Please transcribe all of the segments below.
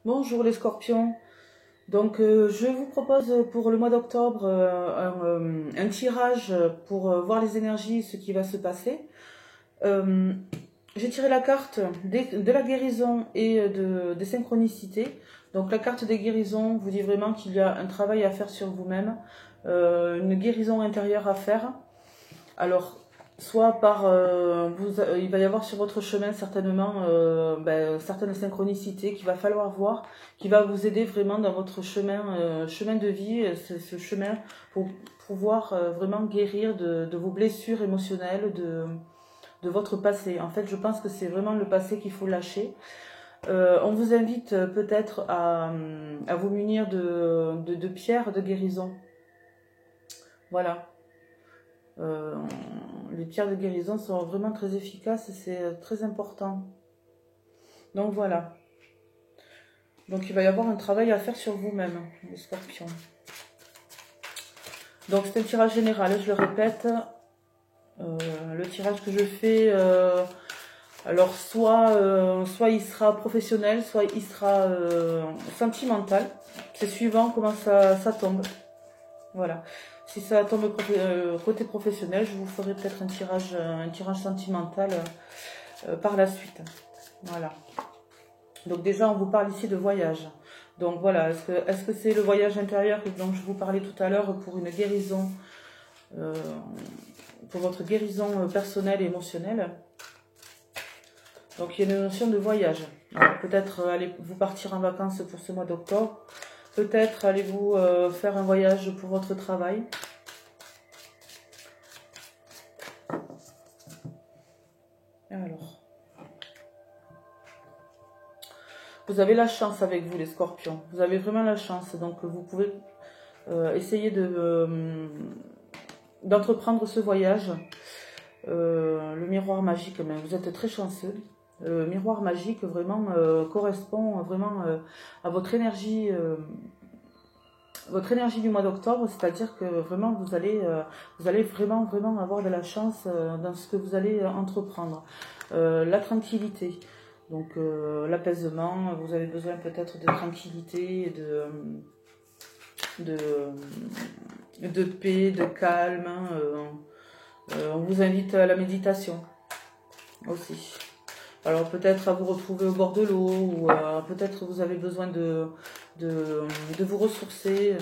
Bonjour les scorpions. Donc je vous propose pour le mois d'octobre un tirage pour voir les énergies, ce qui va se passer. J'ai tiré la carte de la guérison et des synchronicités. Donc la carte des guérisons vous dit vraiment qu'il y a un travail à faire sur vous-même, une guérison intérieure à faire. Alors, soit par, il va y avoir sur votre chemin certainement certaines synchronicités qu'il va falloir voir, qui va vous aider vraiment dans votre chemin de vie, ce chemin pour pouvoir vraiment guérir de vos blessures émotionnelles, de votre passé. En fait, je pense que c'est vraiment le passé qu'il faut lâcher. On vous invite peut-être à vous munir de pierres de guérison. Voilà. Euh, les pierres de guérison sont vraiment très efficaces et c'est très important. Donc voilà. Donc il va y avoir un travail à faire sur vous-même, les scorpions. Donc c'est un tirage général, je le répète. Le tirage que je fais, alors soit il sera professionnel, soit il sera sentimental. C'est suivant comment ça tombe. Voilà. Si ça tombe côté professionnel, je vous ferai peut-être un tirage sentimental par la suite. Voilà. Donc déjà, on vous parle ici de voyage. Donc voilà, est-ce que c'est le voyage intérieur dont je vous parlais tout à l'heure pour une guérison, pour votre guérison personnelle et émotionnelle? Donc il y a une notion de voyage. Peut-être allez-vous partir en vacances pour ce mois d'octobre. Peut-être allez-vous faire un voyage pour votre travail. Alors, vous avez la chance avec vous les scorpions. Vous avez vraiment la chance. Donc vous pouvez essayer d'entreprendre ce voyage. Le miroir magique, mais vous êtes très chanceux. Le miroir magique vraiment correspond vraiment à votre énergie du mois d'octobre, c'est-à-dire que vraiment vous allez vraiment avoir de la chance dans ce que vous allez entreprendre. La tranquillité, donc l'apaisement, vous avez besoin peut-être de tranquillité, de paix, de calme. On vous invite à la méditation aussi. Alors peut-être à vous retrouver au bord de l'eau, ou peut-être vous avez besoin de vous ressourcer,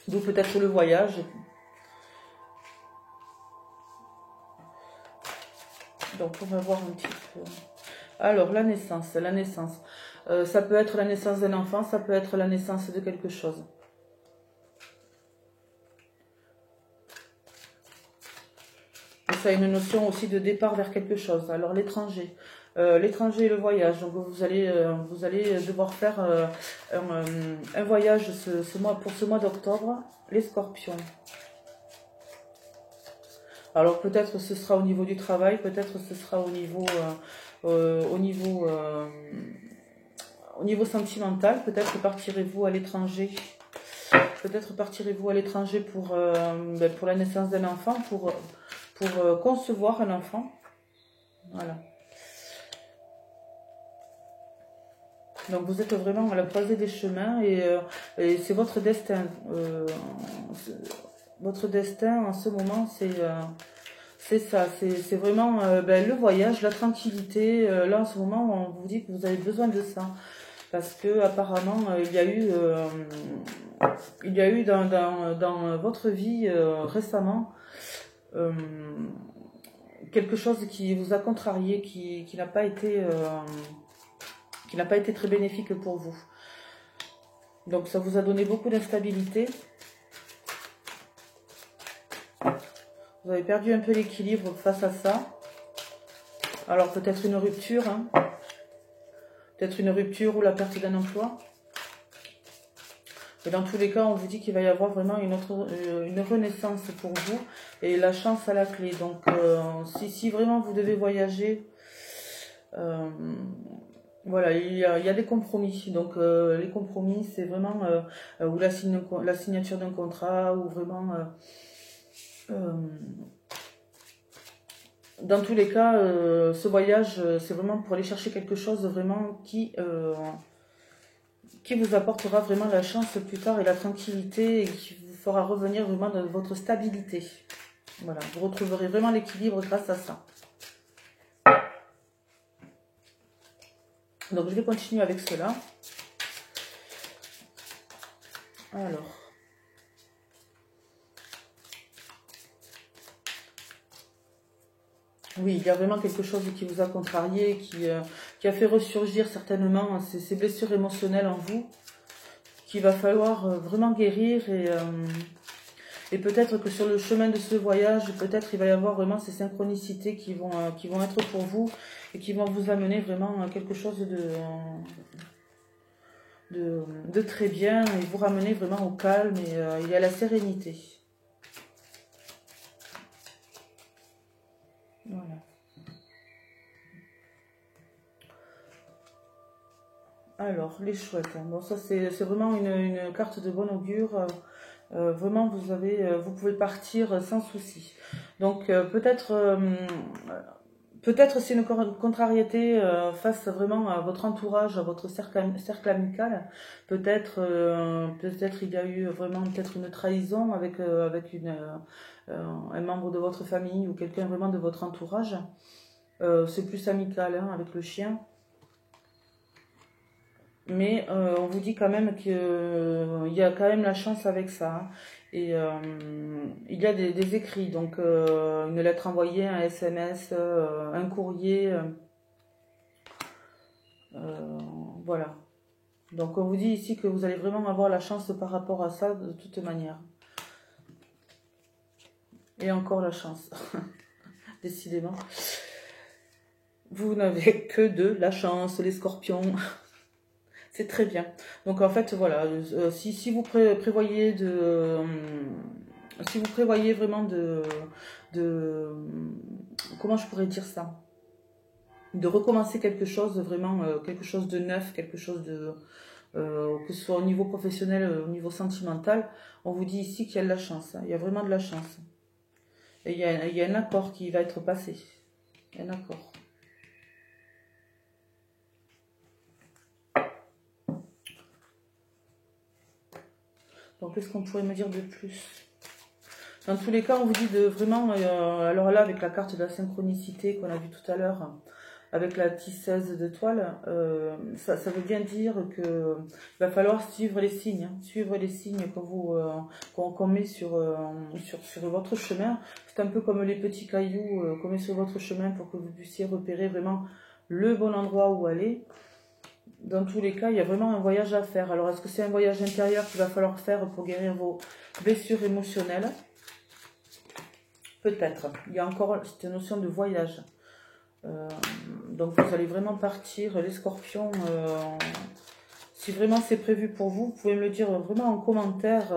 d'où peut-être le voyage. Donc on va voir un petit peu. Alors la naissance. Ça peut être la naissance d'un enfant, ça peut être la naissance de quelque chose. Ça a une notion aussi de départ vers quelque chose. Alors l'étranger et le voyage. Donc vous allez devoir faire un voyage pour ce mois d'octobre, les scorpions. Alors peut-être ce sera au niveau du travail, peut-être ce sera au niveau sentimental. Peut-être partirez-vous à l'étranger. Peut-être partirez-vous à l'étranger pour la naissance d'un enfant, pour concevoir un enfant. Voilà. Donc vous êtes vraiment à la croisée des chemins et c'est votre destin. Votre destin en ce moment, c'est ça. C'est vraiment le voyage, la tranquillité. Là en ce moment, on vous dit que vous avez besoin de ça. Parce que apparemment, il y a eu dans votre vie récemment quelque chose qui vous a contrarié, qui n'a pas été très bénéfique pour vous. Donc ça vous a donné beaucoup d'instabilité. Vous avez perdu un peu l'équilibre face à ça. Alors peut-être une rupture, hein. Peut-être une rupture ou la perte d'un emploi. Et dans tous les cas, on vous dit qu'il va y avoir vraiment une renaissance pour vous et la chance à la clé. Donc si vraiment vous devez voyager, voilà, il y a des compromis. Donc les compromis, c'est vraiment ou la signature d'un contrat, ou vraiment dans tous les cas, ce voyage, c'est vraiment pour aller chercher quelque chose vraiment qui vous apportera vraiment la chance plus tard et la tranquillité et qui vous fera revenir vraiment dans votre stabilité. Voilà, vous retrouverez vraiment l'équilibre grâce à ça. Donc je vais continuer avec cela. Alors. Oui, il y a vraiment quelque chose qui vous a contrarié, qui a fait ressurgir certainement ces blessures émotionnelles en vous, qu'il va falloir vraiment guérir et peut-être que sur le chemin de ce voyage, peut-être il va y avoir vraiment ces synchronicités qui vont être pour vous et qui vont vous amener vraiment à quelque chose de très bien et vous ramener vraiment au calme et à la sérénité. Voilà. Alors, les chouettes. Bon, ça, c'est vraiment une carte de bon augure. Vraiment, vous pouvez partir sans souci. Donc, peut-être c'est une contrariété face vraiment à votre entourage, à votre cercle amical. Peut-être il y a eu vraiment peut-être une trahison avec un membre de votre famille ou quelqu'un vraiment de votre entourage. C'est plus amical hein, avec le chien. Mais on vous dit quand même qu'il y a quand même la chance avec ça. Hein. Et il y a des écrits, donc une lettre envoyée, un SMS, un courrier. Voilà. Donc on vous dit ici que vous allez vraiment avoir la chance par rapport à ça de toute manière. Et encore la chance. Décidément. Vous n'avez que de la chance, les scorpions. C'est très bien. Donc en fait, voilà, si vous prévoyez si vous prévoyez vraiment comment je pourrais dire ça? De recommencer quelque chose, vraiment quelque chose de neuf, quelque chose de que ce soit au niveau professionnel, au niveau sentimental, on vous dit ici qu'il y a de la chance. Hein. Il y a vraiment de la chance. Et il y a un accord qui va être passé. Un accord. Donc, qu'est-ce qu'on pourrait me dire de plus? Dans tous les cas, on vous dit de vraiment... alors là, avec la carte de la synchronicité qu'on a vue tout à l'heure, avec la tisseuse de toile, ça veut bien dire que il va falloir suivre les signes. Hein, suivre les signes qu'on met sur votre chemin. C'est un peu comme les petits cailloux qu'on met sur votre chemin pour que vous puissiez repérer vraiment le bon endroit où aller. Dans tous les cas, il y a vraiment un voyage à faire. Alors, est-ce que c'est un voyage intérieur qu'il va falloir faire pour guérir vos blessures émotionnelles? Peut-être. Il y a encore cette notion de voyage. Donc, vous allez vraiment partir, les scorpions. Si vraiment c'est prévu pour vous, vous pouvez me le dire vraiment en commentaire.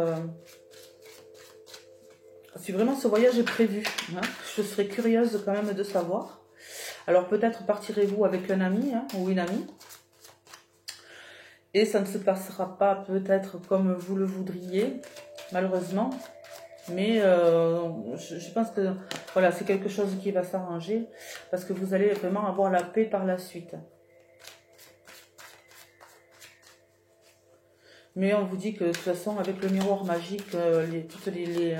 Si vraiment ce voyage est prévu, hein, je serais curieuse quand même de savoir. Alors, peut-être partirez-vous avec un ami hein, ou une amie. Et ça ne se passera pas peut-être comme vous le voudriez, malheureusement. Mais je pense que voilà, c'est quelque chose qui va s'arranger parce que vous allez vraiment avoir la paix par la suite. Mais on vous dit que de toute façon, avec le miroir magique, toutes les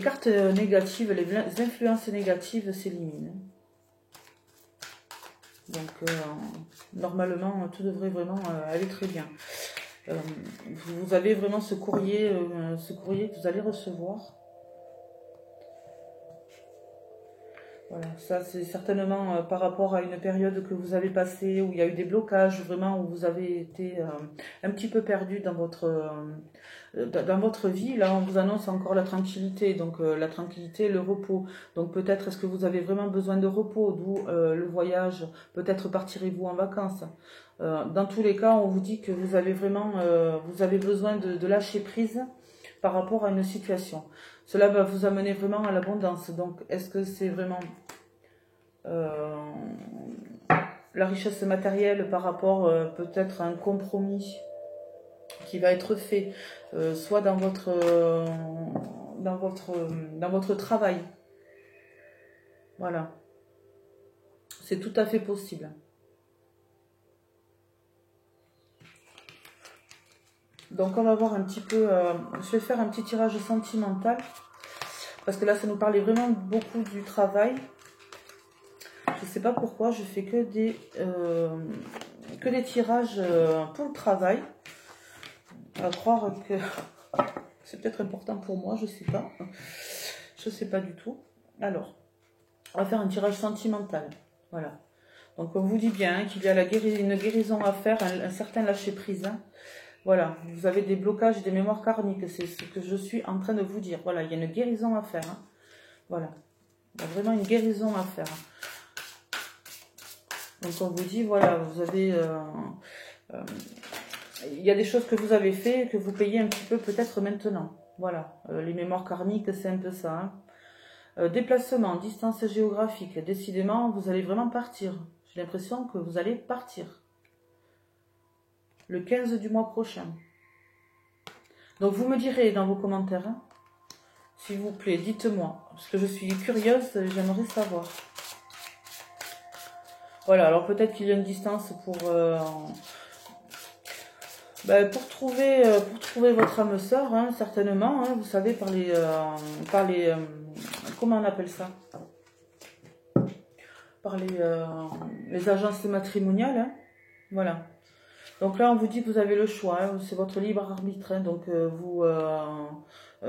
cartes négatives, les influences négatives s'éliminent. Donc, normalement, tout devrait vraiment aller très bien. Vous avez vraiment ce courrier que vous allez recevoir. Voilà, ça c'est certainement par rapport à une période que vous avez passée où il y a eu des blocages, vraiment où vous avez été un petit peu perdu dans votre vie. Là, on vous annonce encore la tranquillité, donc la tranquillité, le repos. Donc peut-être est-ce que vous avez vraiment besoin de repos, d'où le voyage, peut-être partirez-vous en vacances. Dans tous les cas, on vous dit que vous avez vraiment vous avez besoin de lâcher prise par rapport à une situation. Cela va vous amener vraiment à l'abondance. Donc, est-ce que c'est vraiment la richesse matérielle par rapport peut-être à un compromis qui va être fait, soit dans votre travail. Voilà. C'est tout à fait possible. Donc on va voir un petit peu, je vais faire un petit tirage sentimental, parce que là ça nous parlait vraiment beaucoup du travail. Je ne sais pas pourquoi je fais que des tirages pour le travail. À croire que c'est peut-être important pour moi, je sais pas. Je sais pas du tout. Alors, on va faire un tirage sentimental. Voilà. Donc on vous dit bien qu'il y a une guérison à faire, un certain lâcher-prise. Hein. Voilà, vous avez des blocages et des mémoires karmiques, c'est ce que je suis en train de vous dire. Voilà, il y a une guérison à faire. Hein. Voilà, il y a vraiment une guérison à faire. Donc on vous dit, voilà, vous avez... il y a des choses que vous avez fait que vous payez un petit peu peut-être maintenant. Voilà, les mémoires karmiques, c'est un peu ça. Hein. Déplacement, distance géographique. Décidément, vous allez vraiment partir. J'ai l'impression que vous allez partir. Le 15 du mois prochain. Donc vous me direz dans vos commentaires, hein, s'il vous plaît, dites-moi. Parce que je suis curieuse, j'aimerais savoir. Voilà, alors peut-être qu'il y a une distance pour trouver votre âme sœur, hein, certainement, hein, vous savez, par les comment on appelle ça, par les agences matrimoniales, hein, voilà. Donc là, on vous dit que vous avez le choix, hein, c'est votre libre arbitre, hein, donc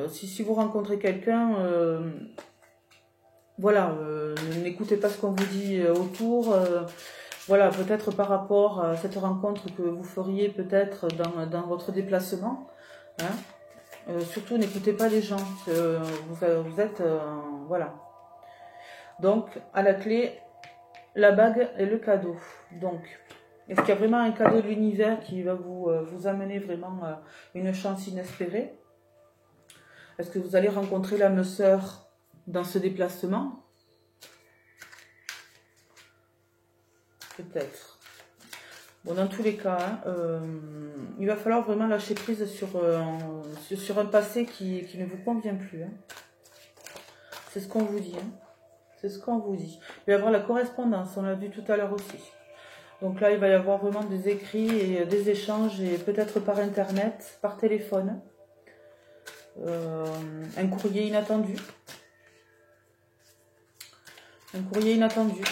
si vous rencontrez quelqu'un, voilà, n'écoutez pas ce qu'on vous dit autour. Voilà, peut-être par rapport à cette rencontre que vous feriez peut-être dans votre déplacement. Hein. Surtout, n'écoutez pas les gens. Vous êtes... voilà. Donc, à la clé, la bague et le cadeau. Donc, est-ce qu'il y a vraiment un cadeau de l'univers qui va vous amener vraiment une chance inespérée? Est-ce que vous allez rencontrer l'âme sœur dans ce déplacement? Peut-être. Bon, dans tous les cas, hein, il va falloir vraiment lâcher prise sur un passé qui ne vous convient plus. Hein. C'est ce qu'on vous dit. Hein. C'est ce qu'on vous dit. Il va y avoir la correspondance, on l'a vu tout à l'heure aussi. Donc là, il va y avoir vraiment des écrits et des échanges, et peut-être par internet, par téléphone. Un courrier inattendu. Un courrier inattendu.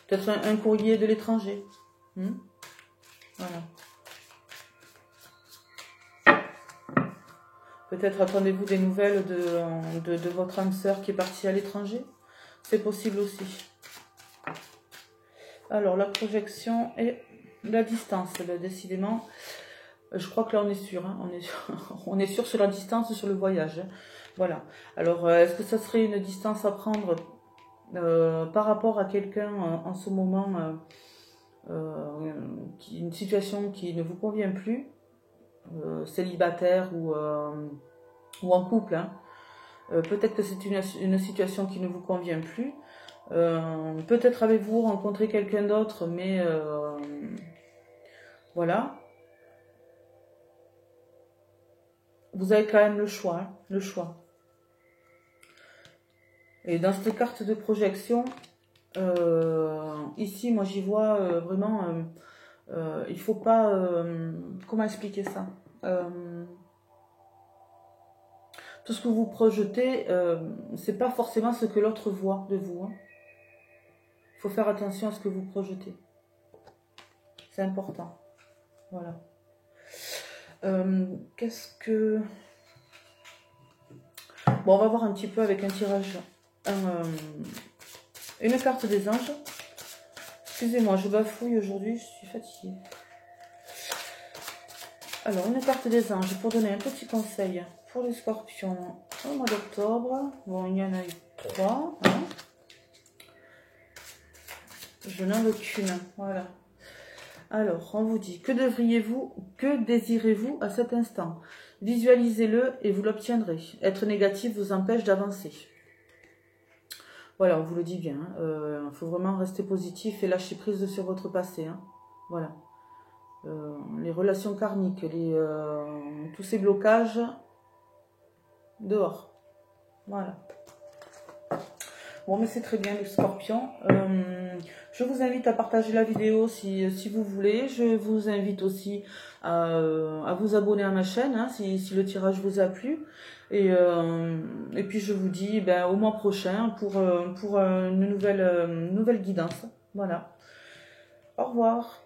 Peut-être un courrier de l'étranger. Voilà. Peut-être attendez-vous des nouvelles de votre âme sœur qui est partie à l'étranger. C'est possible aussi. Alors, la projection et la distance. Là, décidément, je crois que là, on est sûr. Hein, on est sûr sur la distance, sur le voyage. Hein. Voilà. Alors, est-ce que ça serait une distance à prendre par rapport à quelqu'un en ce moment, une situation qui ne vous convient plus, célibataire ou en couple, hein. Peut-être que c'est une situation qui ne vous convient plus. Peut-être avez-vous rencontré quelqu'un d'autre, mais voilà. Vous avez quand même le choix, hein, le choix. Et dans cette carte de projection, ici, moi j'y vois vraiment, il faut pas, comment expliquer ça, tout ce que vous projetez, c'est pas forcément ce que l'autre voit de vous. Hein. Il faut faire attention à ce que vous projetez. C'est important. Voilà. Qu'est-ce que... Bon, on va voir un petit peu avec un tirage. Une carte des anges. Excusez-moi, je bafouille aujourd'hui, je suis fatiguée. Alors, une carte des anges pour donner un petit conseil pour les scorpions au mois d'octobre. Bon, il y en a eu 3. Hein. Je n'en veux qu'une. Voilà. Alors, on vous dit, que désirez-vous à cet instant? Visualisez-le et vous l'obtiendrez. Être négatif vous empêche d'avancer. Voilà, on vous le dit bien. Il faut vraiment rester positif et lâcher prise sur votre passé. Hein. Voilà. Les relations karmiques, tous ces blocages, dehors. Voilà. Bon, mais c'est très bien, le scorpion. Je vous invite à partager la vidéo si vous voulez. Je vous invite aussi à vous abonner à ma chaîne hein, si le tirage vous a plu. Et puis je vous dis au mois prochain pour une nouvelle guidance. Voilà. Au revoir.